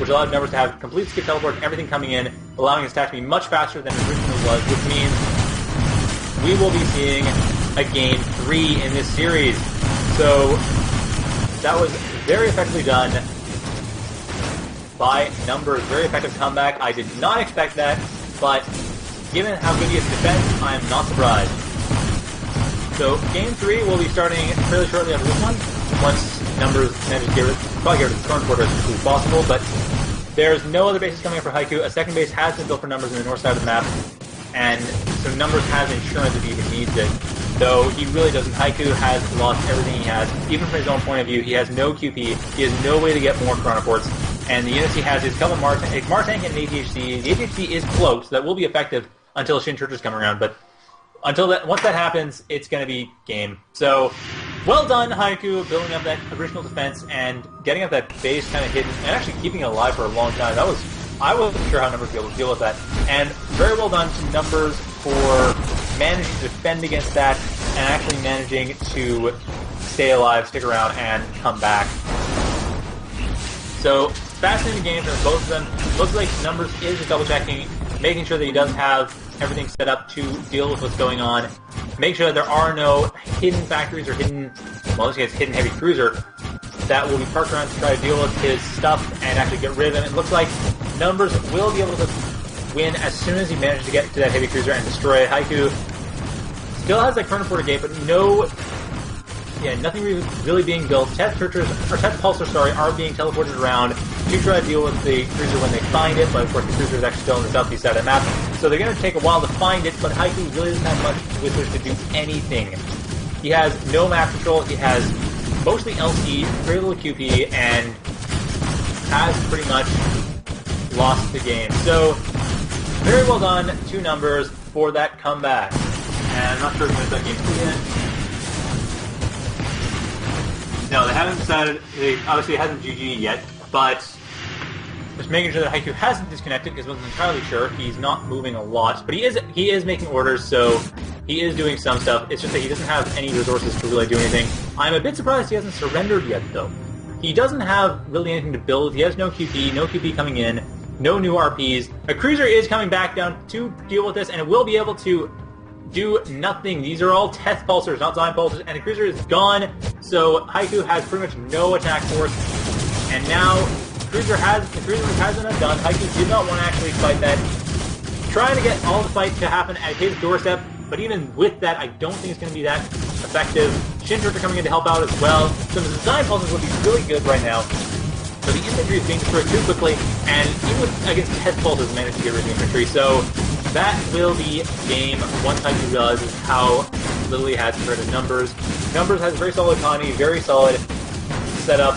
which allowed Numbers to have complete skip teleport and everything coming in, allowing his attack to be much faster than it originally was, which means we will be seeing a Game 3 in this series. So that was very effectively done by Numbers. Very effective comeback. I did not expect that, but given how good he is in defense, I am not surprised. So Game 3 will be starting fairly shortly after this one, once Numbers manages to probably get rid of the current quarter as quickly as possible, but there's no other bases coming up for Haiku. A second base has been built for Numbers in the north side of the map, and so Numbers has insurance if he even needs it. Though he really doesn't. Haiku has lost everything he has. Even from his own point of view, he has no QP, he has no way to get more chronoports, and the units he has is a couple of Martank and an ATHC. The ATHC is cloaked, so that will be effective until Shin Churches come around, but until that, once that happens, it's going to be game. So, well done, Haiku, building up that original defense and getting up that base kind of hidden, and actually keeping it alive for a long time. I wasn't sure how Numbers would be able to deal with that. And very well done to Numbers for managing to defend against that and actually managing to stay alive, stick around, and come back. So, fascinating game for both of them. Looks like Numbers is just double-checking, making sure that he does have everything set up to deal with what's going on. Make sure that there are no hidden factories or hidden, well, in this case, hidden heavy cruiser that will be parked around to try to deal with his stuff and actually get rid of him. It looks like Numbers will be able to win as soon as he manages to get to that heavy cruiser and destroy it. Haiku still has that chronoporter gate, but nothing really being built. Test pulsars, are being teleported around to try to deal with the cruiser when they find it, but of course the cruiser is actually still on the southeast side of the map, so they're going to take a while to find it, but Haiku really doesn't have much with which to do anything. He has no map control, he has mostly LC, very little QP, and has pretty much lost the game. So, very well done to Numbers for that comeback. And I'm not sure if that game's yet. No, they haven't decided. Obviously, it hasn't GG yet, but just making sure that Haiku hasn't disconnected because I wasn't entirely sure. He's not moving a lot, but he is making orders, so he is doing some stuff. It's just that he doesn't have any resources to really do anything. I'm a bit surprised he hasn't surrendered yet, though. He doesn't have really anything to build. He has no QP coming in, no new RPs. A cruiser is coming back down to deal with this, and it will be able to do nothing. These are all test pulsars, not Zion pulsars, and the cruiser is gone, so Haiku has pretty much no attack force, and now the cruiser has been undone. Haiku did not want to actually fight that, trying to get all the fight to happen at his doorstep, but even with that, I don't think it's going to be that effective. Shin Churches are coming in to help out as well, so the Zion pulsars would be really good right now. So the infantry is being destroyed too quickly, and even against test pulsars managed to get rid of the infantry, so that will be game once Haiku realizes how little he has compared to Numbers. Numbers has a very solid economy, very solid setup.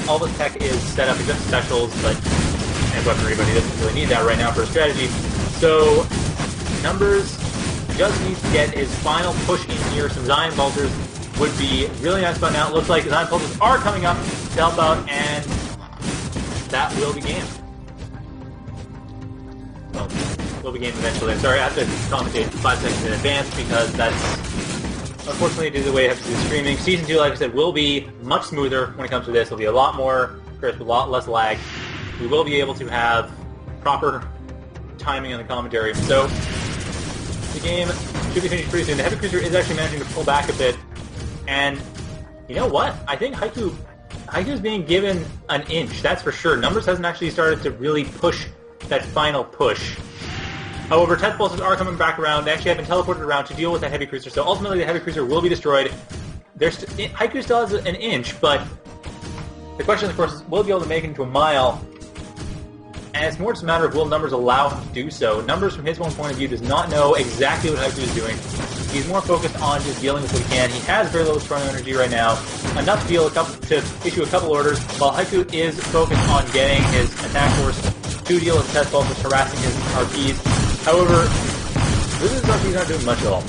All the tech is set up except specials, and weaponry, but he doesn't really need that right now for his strategy. So Numbers just needs to get his final push in here. Some Zion pulsars would be really nice by now. It looks like Zion pulsars are coming up to help out, and that will be game. Well, will be game eventually. I'm sorry, I have to commentate 5 seconds in advance because that's unfortunately due to the way I have to do streaming. Season 2, like I said, will be much smoother when it comes to this. It'll be a lot more crisp, a lot less lag. We will be able to have proper timing on the commentary. So the game should be finished pretty soon. The heavy cruiser is actually managing to pull back a bit, and you know what? I think Haiku's being given an inch, that's for sure. Numbers hasn't actually started to really push that final push. However, test pulses are coming back around. They actually have been teleported around to deal with that heavy cruiser, so ultimately the heavy cruiser will be destroyed. Haiku still has an inch, but the question, of course, is will he be able to make it into a mile? And it's more just a matter of will Numbers allow him to do so. Numbers, from his own point of view, does not know exactly what Haiku is doing. He's more focused on just dealing with what he can. He has very little chrono energy right now, enough to issue a couple orders, while Haiku is focused on getting his attack force to deal with test pulses, harassing his RPs. However, really his RPs aren't doing much at all.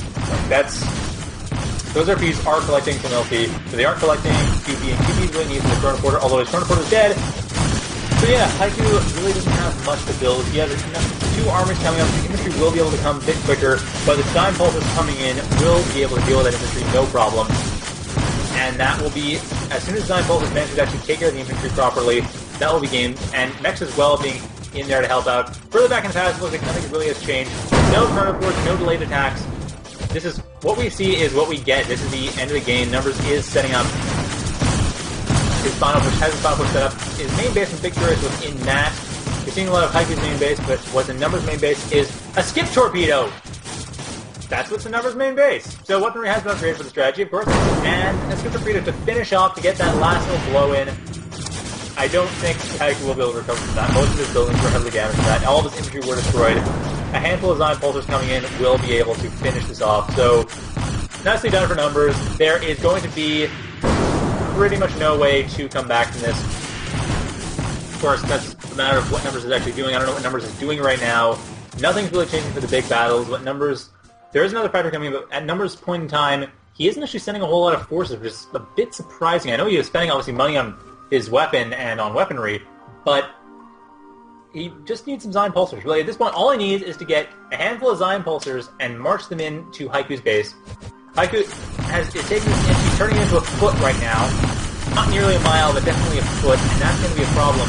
Those RPs are collecting from LP, so they aren't collecting QP, and QP really needs the Chrono Porter, although his Chrono Porter is dead. So yeah, Haiku really doesn't have much to build. He has 2 armies coming up. The infantry will be able to come a bit quicker, but the Stein Pulses coming in will be able to deal with that infantry no problem. And that will be, as soon as Stein Pulses manage to actually take care of the infantry properly, that will be game. And Mex as well being in there to help out. Further back in the past, it looks like nothing really has changed. No turn reports, no delayed attacks. This is what we see is what we get. This is the end of the game. Numbers is setting up his final push, has his final push set up. His main base from Vecgir is within that. We're seeing a lot of Haiku's main base, but what's in Numbers' main base is a skip torpedo. That's what's in Numbers' main base. So weaponry has been upgraded for the strategy, of course, and a skip torpedo to finish off to get that last little blow in. I don't think Haiku will be able to recover from that. Most of his buildings were heavily damaged from that. All of his infantry were destroyed. A handful of Zion Pulsars coming in will be able to finish this off. So, nicely done for Numbers. There is going to be pretty much no way to come back from this. Of course, that's a matter of what Numbers is actually doing. I don't know what Numbers is doing right now. Nothing's really changing for the big battles. What Numbers... There is another factor coming in, but at Numbers' point in time, he isn't actually sending a whole lot of forces, which is a bit surprising. I know he was spending, obviously, money on his weapon and on weaponry, but he just needs some Zion Pulsars. Really, at this point, all he needs is to get a handful of Zion Pulsars and march them into Haiku's base. Haiku is taking this in, he's turning it into a foot right now. Not nearly a mile, but definitely a foot, and that's going to be a problem.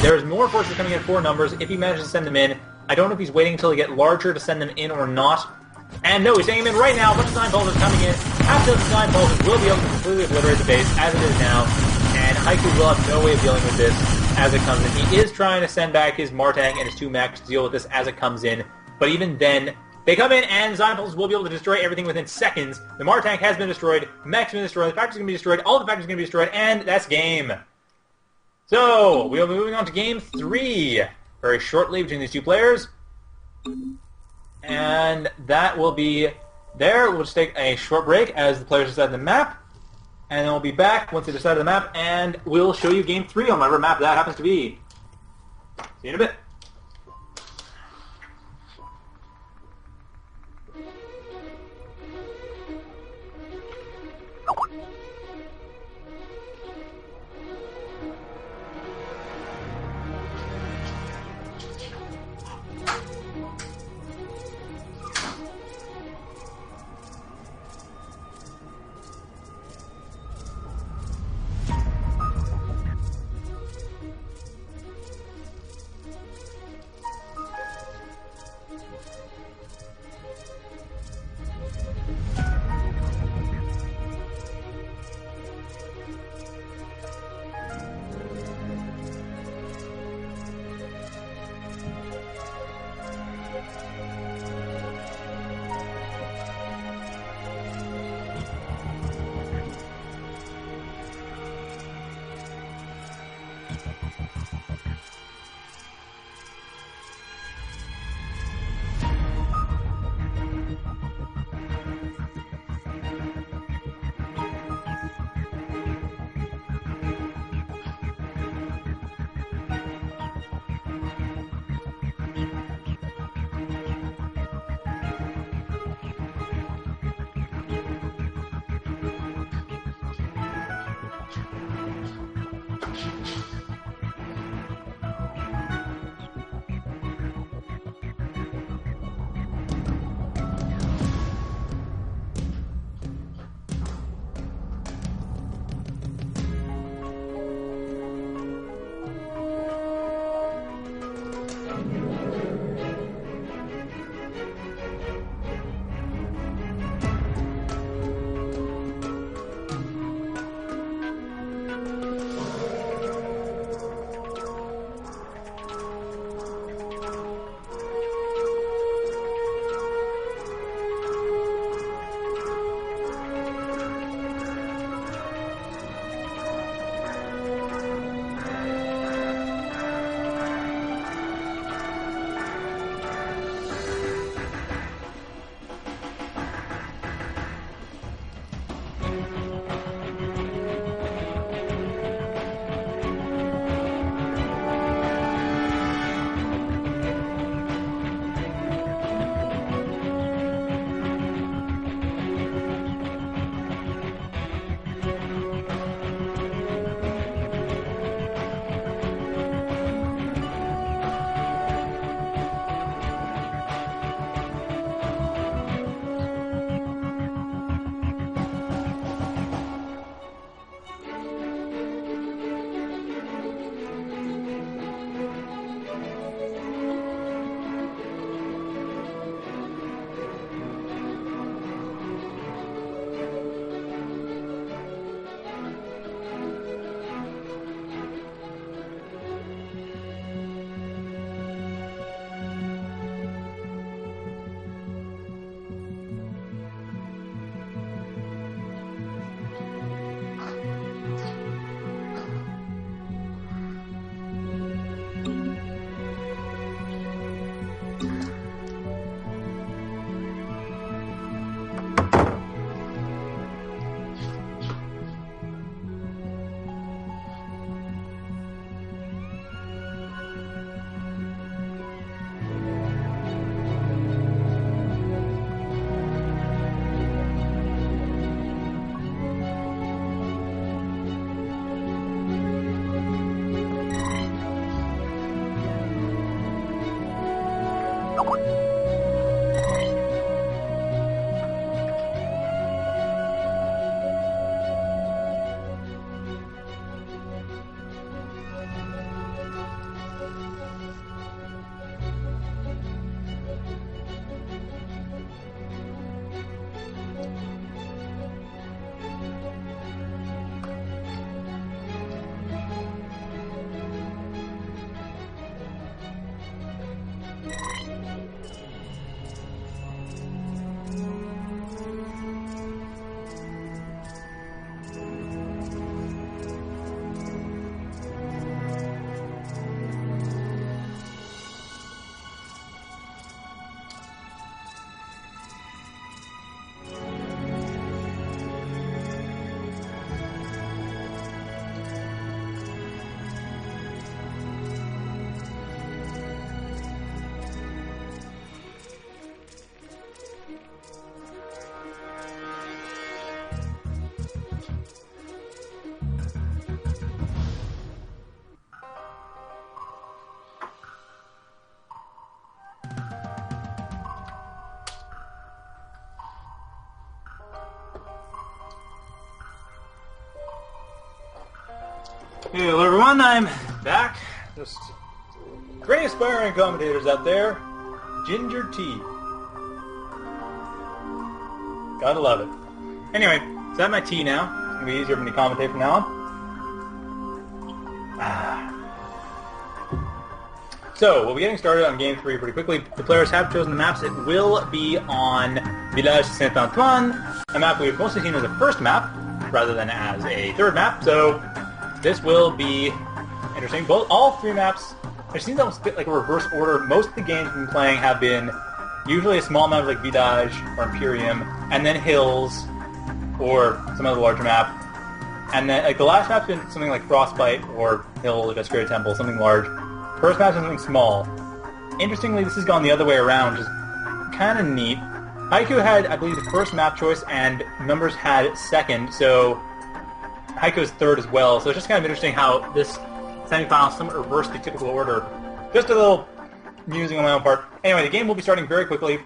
There's more forces coming in for Numbers if he manages to send them in. I don't know if he's waiting until they get larger to send them in or not. And no, he's sending them in right now. A bunch of Zion Pulsars coming in. Half dozen Zion Pulsars will be able to completely obliterate the base as it is now. And Haiku will have no way of dealing with this as it comes in. He is trying to send back his Martang and his 2 mechs to deal with this as it comes in. But even then, they come in and Zion Pulsars will be able to destroy everything within seconds. The Martang has been destroyed. Mech's been destroyed. The factory's going to be destroyed. All the factories are going to be destroyed. And that's game. So, we'll be moving on to game 3. Very shortly between these two players. And that will be there. We'll just take a short break as the players decide the map. And then we'll be back once they decide the map, and we'll show you game 3 on whatever map that happens to be. See you in a bit. Hey, hello everyone, I'm back. Just great aspiring commentators out there. Ginger tea. Gotta love it. Anyway, so I have my tea now. It's gonna be easier for me to commentate from now on. So, we'll be getting started on Game 3 pretty quickly. The players have chosen the maps. It will be on Village Saint-Antoine, a map we've mostly seen as a first map, rather than as a third map, so this will be interesting. All three maps, it seems almost a bit like a reverse order. Most of the games we've been playing have been usually a small map like Village or Imperium, and then hills, or some other larger map. And then, like, the last map's been something like Frostbite or Hill or Vecgir Temple, something large. First map's been something small. Interestingly, this has gone the other way around, which is kind of neat. Haiku had, I believe, the first map choice, and Numbers had second, so Haiku's third as well. So it's just kind of interesting how this semifinal somewhat reversed the typical order. Just a little musing on my own part. Anyway, the game will be starting very quickly,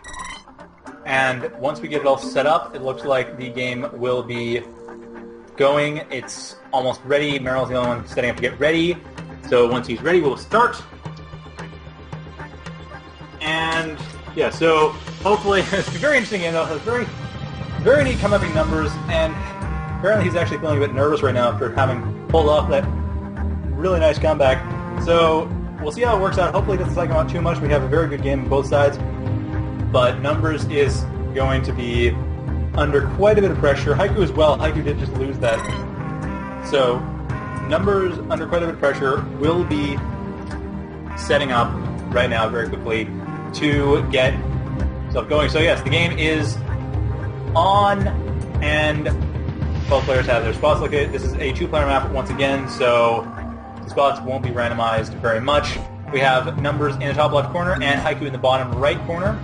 and once we get it all set up, it looks like the game will be going. It's almost ready. Meryl's the only one setting up to get ready. So once he's ready, we'll start. And yeah, so hopefully it's a very interesting game though. It has very neat come-upping numbers, and apparently he's actually feeling a bit nervous right now after having pulled off that really nice comeback. So we'll see how it works out. Hopefully it doesn't psych him out too much. We have a very good game on both sides. But Numbers is going to be under quite a bit of pressure. Haiku as well. Haiku did just lose that. So Numbers under quite a bit of pressure will be setting up right now very quickly to get stuff going. So yes, the game is on, and both players have their spots located. This is a two-player map once again, so the spots won't be randomized very much. We have Numbers in the top left corner and Haiku in the bottom right corner.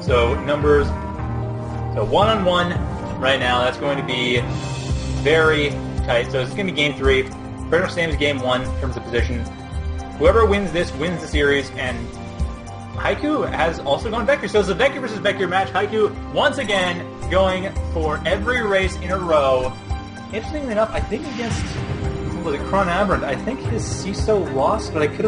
So Numbers, so one-on-one right now. That's going to be very tight. So it's going to be Game 3, pretty much the same as Game 1 in terms of position. Whoever wins this wins the series, and Haiku has also gone Vecgir. So it's a Vecgir versus Vecgir match. Haiku, once again, going for every race in a row. Interestingly enough, I think against, was it Achron Beta? I think his CISO lost, but I could have